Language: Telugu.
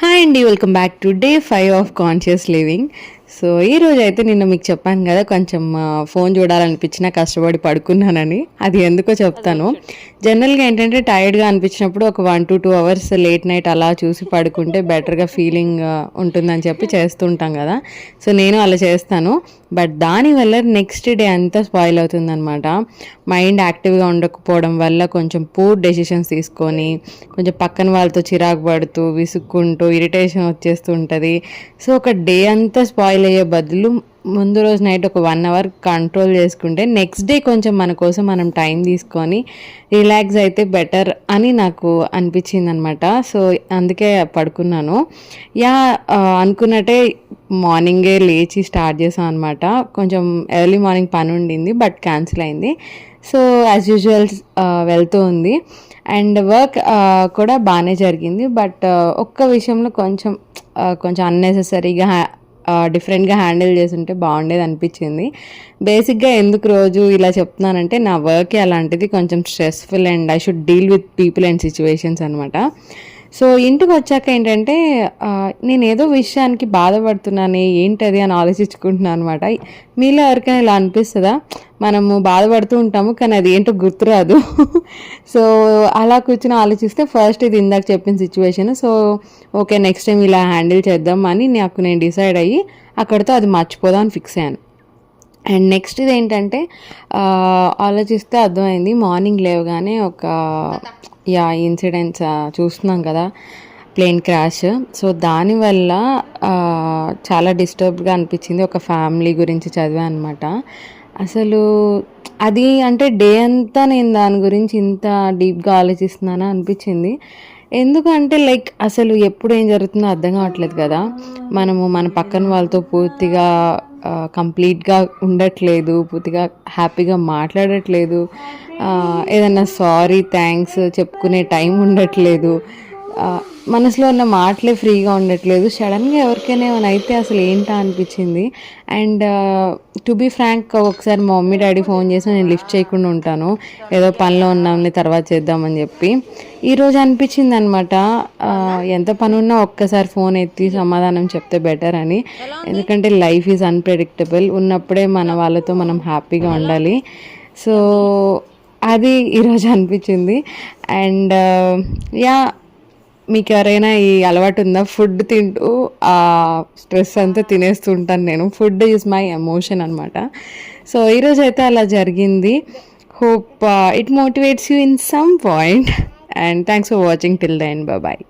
హాయ్ అండి, welcome back to day 5 of conscious living. So ఈరోజు అయితే నిన్న మీకు చెప్పాను కదా, కొంచెం ఫోన్ చూడాలనిపించినా కష్టపడి పడుకున్నానని. అది ఎందుకో చెప్తాను. జనరల్గా ఏంటంటే టైర్డ్గా అనిపించినప్పుడు ఒక 1 to 2 అవర్స్ లేట్ నైట్ అలా చూసి పడుకుంటే బెటర్గా ఫీలింగ్ ఉంటుందని చెప్పి చేస్తుంటాం కదా. సో నేను అలా చేస్తాను. బట్ దానివల్ల నెక్స్ట్ డే అంతా స్పాయిల్ అవుతుందన్నమాట. మైండ్ యాక్టివ్గా ఉండకపోవడం వల్ల కొంచెం పూర్ డెసిషన్స్ తీసుకొని, కొంచెం పక్కన వాళ్ళతో చిరాకు పడుతూ, విసుక్కుంటూ, ఇరిటేషన్ వచ్చేస్తూ ఉంటుంది. సో ఒక డే అంతా స్పాయిల్ అయ్యే బదులు ముందు రోజు నైట్ ఒక 1 hour కంట్రోల్ చేసుకుంటే నెక్స్ట్ డే కొంచెం మన కోసం మనం టైం తీసుకొని రిలాక్స్ అయితే బెటర్ అని నాకు అనిపించింది అనమాట. సో అందుకే పడుకున్నాను. అనుకున్నట్టే మార్నింగే లేచి స్టార్ట్ చేసాం అనమాట. కొంచెం ఎర్లీ మార్నింగ్ పని ఉండింది, బట్ క్యాన్సిల్ అయింది. సో యాజ్ యూజువల్ వెళ్తూ ఉంది. అండ్ వర్క్ కూడా బాగానే జరిగింది. బట్ ఒక్క విషయంలో కొంచెం అన్నెసెసరీగా డిఫరెంట్గా హ్యాండిల్ చేస్తుంటే బాగుండేది అనిపించింది. బేసిక్గా ఎందుకు రోజు ఇలా చెప్తున్నానంటే, నా వర్క్ అలాంటిది, కొంచెం stressful and I should deal with people and situations అనమాట. సో ఇంటికి వచ్చాక ఏంటంటే నేను ఏదో విషయానికి బాధపడుతున్నాను, ఏంటది అని ఆలోచించుకుంటున్నాను అనమాట. మీలో ఎవరికైనా ఇలా అనిపిస్తుందా? మనము బాధపడుతూ ఉంటాము, కానీ అది ఏంటో గుర్తురాదు. సో అలా కూర్చొని ఆలోచిస్తే ఫస్ట్ ఇది ఇందాక చెప్పిన situation. So okay, next time ఇలా హ్యాండిల్ చేద్దాం అని నేను డిసైడ్ అయ్యి అక్కడితో అది మర్చిపోదాం అని ఫిక్స్ అయ్యాను. అండ్ నెక్స్ట్ ఇది ఏంటంటే, ఆలోచిస్తే అర్థమైంది. మార్నింగ్ లేవగానే ఒక ఇన్సిడెంట్స్ చూస్తున్నాం కదా, ప్లేన్ క్రాష్. సో దానివల్ల చాలా డిస్టర్బ్గా అనిపించింది. ఒక ఫ్యామిలీ గురించి చదివా అనమాట. అసలు అది అంటే డే అంతా నేను దాని గురించి ఇంత డీప్గా ఆలోచిస్తున్నానా అనిపించింది. ఎందుకంటే అసలు ఎప్పుడు ఏం జరుగుతుందో అర్థం కావట్లేదు కదా. మనము మన పక్కన వాళ్ళతో పూర్తిగా కంప్లీట్గా ఉండట్లేదు, పూర్తిగా హ్యాపీగా మాట్లాడట్లేదు, ఏదన్నా సారీ థ్యాంక్స్ చెప్పుకునే టైం ఉండట్లేదు, మనసులో ఉన్న మాటలే ఫ్రీగా ఉండట్లేదు. సడన్గా ఎవరికైనా ఏమైనా అయితే అసలు ఏంటా అనిపించింది. అండ్ టు బీ ఫ్రాంక్, ఒకసారి మా మమ్మీ డాడీ ఫోన్ చేసి నేను లిఫ్ట్ చేయకుండా ఉంటాను, ఏదో పనిలో ఉన్నామని తర్వాత చేద్దామని చెప్పి. ఈరోజు అనిపించింది అనమాట, ఎంత పని ఉన్నా ఒక్కసారి ఫోన్ ఎత్తి సమాధానం చెప్తే బెటర్ అని. ఎందుకంటే లైఫ్ ఈజ్ అన్ప్రెడిక్టబుల్. ఉన్నప్పుడే మన వాళ్ళతో మనం హ్యాపీగా ఉండాలి. సో అది ఈరోజు అనిపించింది. అండ్ మీకు ఎవరైనా ఈ అలవాటు ఉందా? ఫుడ్ తింటూ ఆ స్ట్రెస్ అంతా తినేస్తూ ఉంటాను నేను. ఫుడ్ ఈజ్ మై ఎమోషన్ అనమాట. సో ఈరోజు అయితే అలా జరిగింది. Hope it motivates you in some point. And thanks for watching till the end. Bye.